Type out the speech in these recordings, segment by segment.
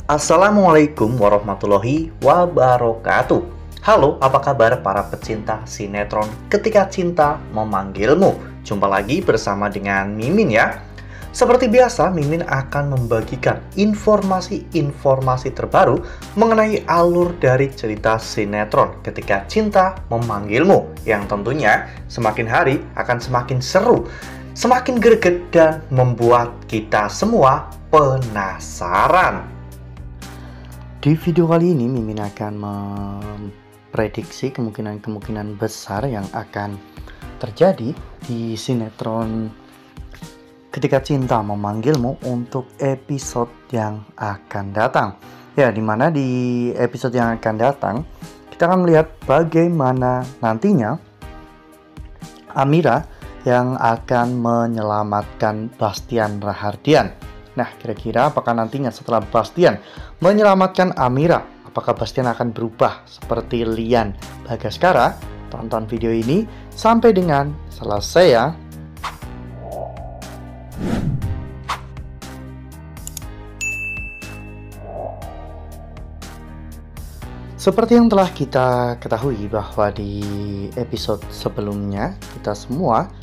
Assalamualaikum warahmatullahi wabarakatuh. Halo, apa kabar para pecinta sinetron Ketika Cinta Memanggilmu? Jumpa lagi bersama dengan Mimin ya. Seperti biasa, Mimin akan membagikan informasi-informasi terbaru mengenai alur dari cerita sinetron Ketika Cinta Memanggilmu, yang tentunya semakin hari akan semakin seru, semakin greget, dan membuat kita semua penasaran. Di video kali ini, Mimin akan memprediksi kemungkinan-kemungkinan besar yang akan terjadi di sinetron Ketika Cinta Memanggilmu untuk episode yang akan datang. Ya, dimana di episode yang akan datang, kita akan melihat bagaimana nantinya Amira yang akan menyelamatkan Bastian Rahardian. Nah, kira-kira apakah nantinya setelah Bastian menyelamatkan Amira, apakah Bastian akan berubah seperti Lian Bagaskara? Tonton video ini sampai dengan selesai ya. Seperti yang telah kita ketahui bahwa di episode sebelumnya kita semua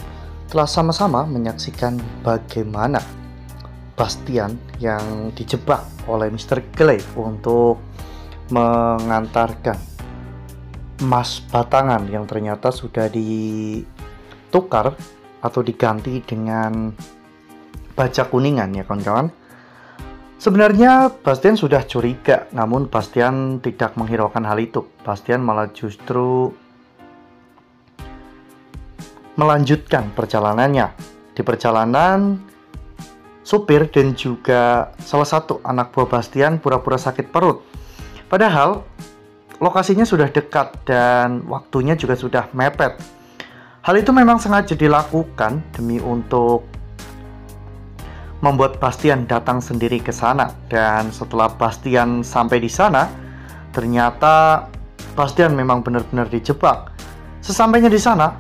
telah sama-sama menyaksikan bagaimana Bastian yang dijebak oleh Mr. Clay untuk mengantarkan emas batangan yang ternyata sudah ditukar atau diganti dengan baja kuningan ya kawan-kawan. Sebenarnya Bastian sudah curiga, namun Bastian tidak menghiraukan hal itu. Bastian malah justru melanjutkan perjalanannya. Di perjalanan, supir dan juga salah satu anak buah Bastian pura-pura sakit perut. Padahal lokasinya sudah dekat dan waktunya juga sudah mepet. Hal itu memang sengaja dilakukan demi untuk membuat Bastian datang sendiri ke sana. Dan setelah Bastian sampai di sana, ternyata Bastian memang benar-benar dijebak. Sesampainya di sana,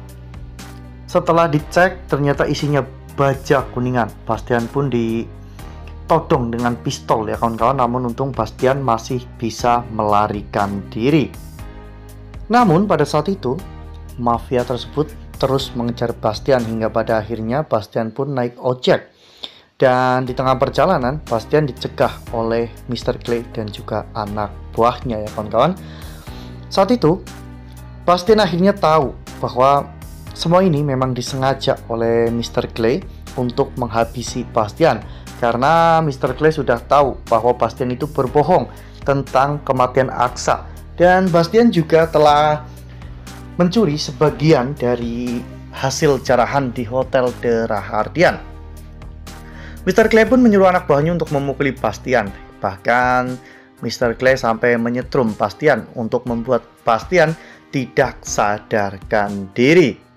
setelah dicek ternyata isinya baja kuningan. Bastian pun ditodong dengan pistol ya kawan-kawan, namun untung Bastian masih bisa melarikan diri. Namun pada saat itu mafia tersebut terus mengejar Bastian hingga pada akhirnya Bastian pun naik ojek. Dan di tengah perjalanan Bastian dicegah oleh Mr. Clay dan juga anak buahnya ya kawan-kawan. Saat itu Bastian akhirnya tahu bahwa semua ini memang disengaja oleh Mr. Clay untuk menghabisi Bastian, karena Mr. Clay sudah tahu bahwa Bastian itu berbohong tentang kematian Aksa, dan Bastian juga telah mencuri sebagian dari hasil jarahan di Hotel de Rahardian. Mr. Clay pun menyuruh anak buahnya untuk memukuli Bastian. Bahkan Mr. Clay sampai menyetrum Bastian untuk membuat Bastian tidak sadarkan diri.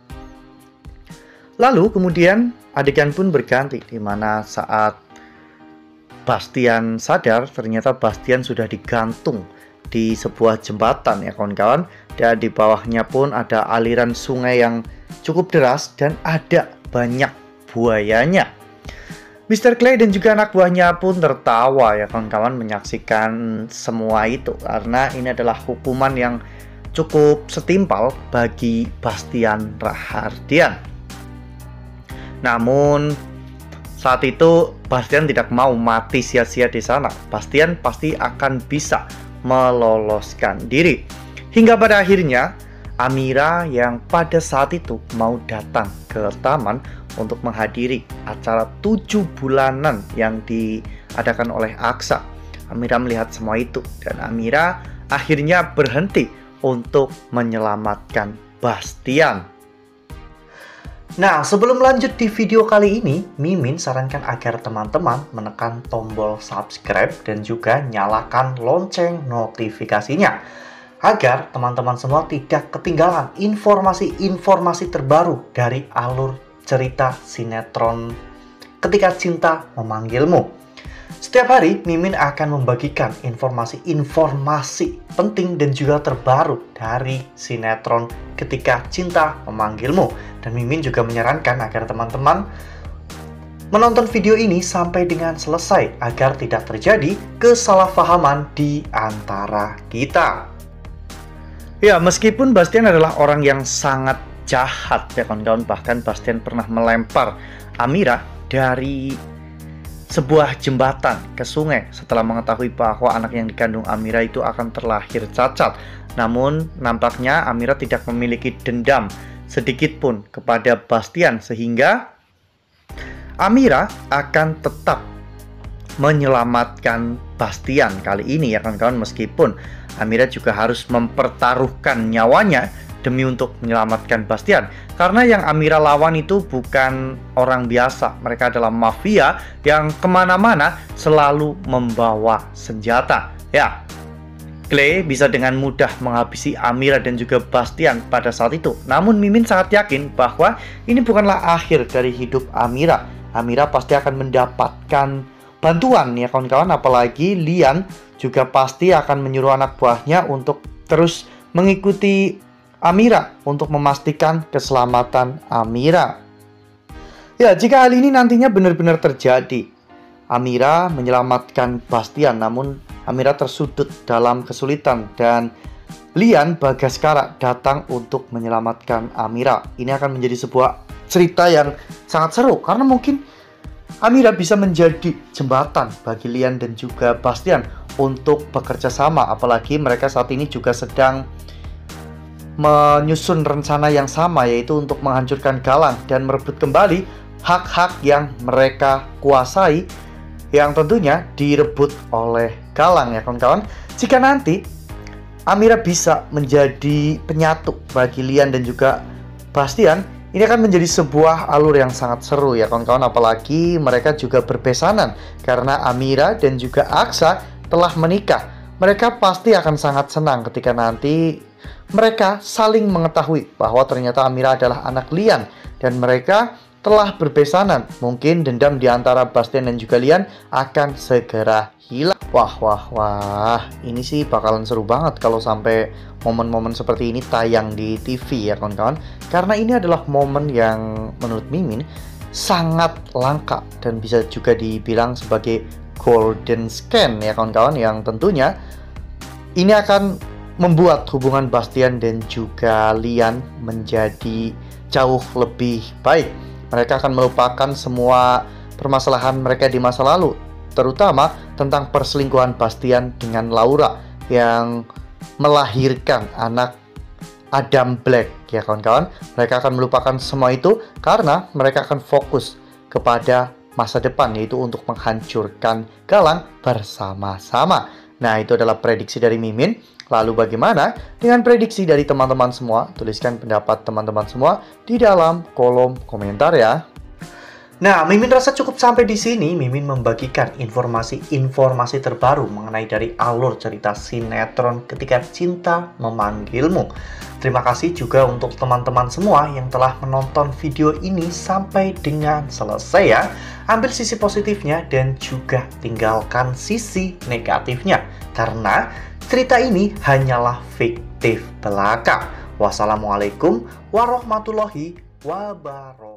Lalu kemudian adegan pun berganti, di mana saat Bastian sadar ternyata Bastian sudah digantung di sebuah jembatan ya kawan-kawan, dan di bawahnya pun ada aliran sungai yang cukup deras dan ada banyak buayanya. Mr. Clay dan juga anak buahnya pun tertawa ya kawan-kawan menyaksikan semua itu, karena ini adalah hukuman yang cukup setimpal bagi Bastian Rahardian. Namun saat itu Bastian tidak mau mati sia-sia di sana. Bastian pasti akan bisa meloloskan diri. Hingga pada akhirnya Amira yang pada saat itu mau datang ke taman untuk menghadiri acara 7 bulanan yang diadakan oleh Aksa. Amira melihat semua itu dan Amira akhirnya berhenti untuk menyelamatkan Bastian. Nah, sebelum lanjut di video kali ini, Mimin sarankan agar teman-teman menekan tombol subscribe dan juga nyalakan lonceng notifikasinya, agar teman-teman semua tidak ketinggalan informasi-informasi terbaru dari alur cerita sinetron Ketika Cinta Memanggilmu. Setiap hari, Mimin akan membagikan informasi-informasi penting dan juga terbaru dari sinetron Ketika Cinta Memanggilmu. Dan Mimin juga menyarankan agar teman-teman menonton video ini sampai dengan selesai agar tidak terjadi kesalahpahaman di antara kita. Ya, meskipun Bastian adalah orang yang sangat jahat ya kawan-kawan, bahkan Bastian pernah melempar Amira dari sebuah jembatan ke sungai setelah mengetahui bahwa anak yang dikandung Amira itu akan terlahir cacat. Namun nampaknya Amira tidak memiliki dendam sedikit pun kepada Bastian, sehingga Amira akan tetap menyelamatkan Bastian kali ini ya kawan-kawan, meskipun Amira juga harus mempertaruhkan nyawanya demi untuk menyelamatkan Bastian. Karena yang Amira lawan itu bukan orang biasa, mereka adalah mafia yang kemana-mana selalu membawa senjata. Ya, Clay bisa dengan mudah menghabisi Amira dan juga Bastian pada saat itu. Namun Mimin sangat yakin bahwa ini bukanlah akhir dari hidup Amira. Amira pasti akan mendapatkan bantuan ya kawan-kawan, apalagi Lian juga pasti akan menyuruh anak buahnya untuk terus mengikuti Amira untuk memastikan keselamatan Amira. Ya, jika hal ini nantinya benar-benar terjadi, Amira menyelamatkan Bastian, namun Amira tersudut dalam kesulitan dan Lian Bagaskara datang untuk menyelamatkan Amira. Ini akan menjadi sebuah cerita yang sangat seru karena mungkin Amira bisa menjadi jembatan bagi Lian dan juga Bastian untuk bekerja sama, apalagi mereka saat ini juga sedang menyusun rencana yang sama, yaitu untuk menghancurkan Galang dan merebut kembali hak-hak yang mereka kuasai yang tentunya direbut oleh Galang ya kawan-kawan. Jika nanti Amira bisa menjadi penyatu bagi Lian dan juga Bastian, ini akan menjadi sebuah alur yang sangat seru ya kawan-kawan, apalagi mereka juga berpesanan karena Amira dan juga Aksa telah menikah. Mereka pasti akan sangat senang ketika nanti mereka saling mengetahui bahwa ternyata Amira adalah anak Lian dan mereka telah berpesanan. Mungkin dendam di antara Bastian dan juga Lian akan segera hilang. Wah, ini sih bakalan seru banget kalau sampai momen-momen seperti ini tayang di TV ya kawan-kawan. Karena ini adalah momen yang menurut Mimin sangat langka dan bisa juga dibilang sebagai golden scan ya kawan-kawan, yang tentunya ini akan membuat hubungan Bastian dan juga Lian menjadi jauh lebih baik. Mereka akan melupakan semua permasalahan mereka di masa lalu, terutama tentang perselingkuhan Bastian dengan Laura yang melahirkan anak Adam Black ya kawan-kawan. Mereka akan melupakan semua itu karena mereka akan fokus kepada masa depan, yaitu untuk menghancurkan Galang bersama-sama. Nah, itu adalah prediksi dari Mimin. Lalu bagaimana dengan prediksi dari teman-teman semua? Tuliskan pendapat teman-teman semua di dalam kolom komentar ya. Nah, Mimin rasa cukup sampai di sini. Mimin membagikan informasi-informasi terbaru mengenai dari alur cerita sinetron Ketika Cinta Memanggilmu. Terima kasih juga untuk teman-teman semua yang telah menonton video ini sampai dengan selesai ya. Ambil sisi positifnya dan juga tinggalkan sisi negatifnya, karena cerita ini hanyalah fiktif belaka. Wassalamualaikum warahmatullahi wabarakatuh.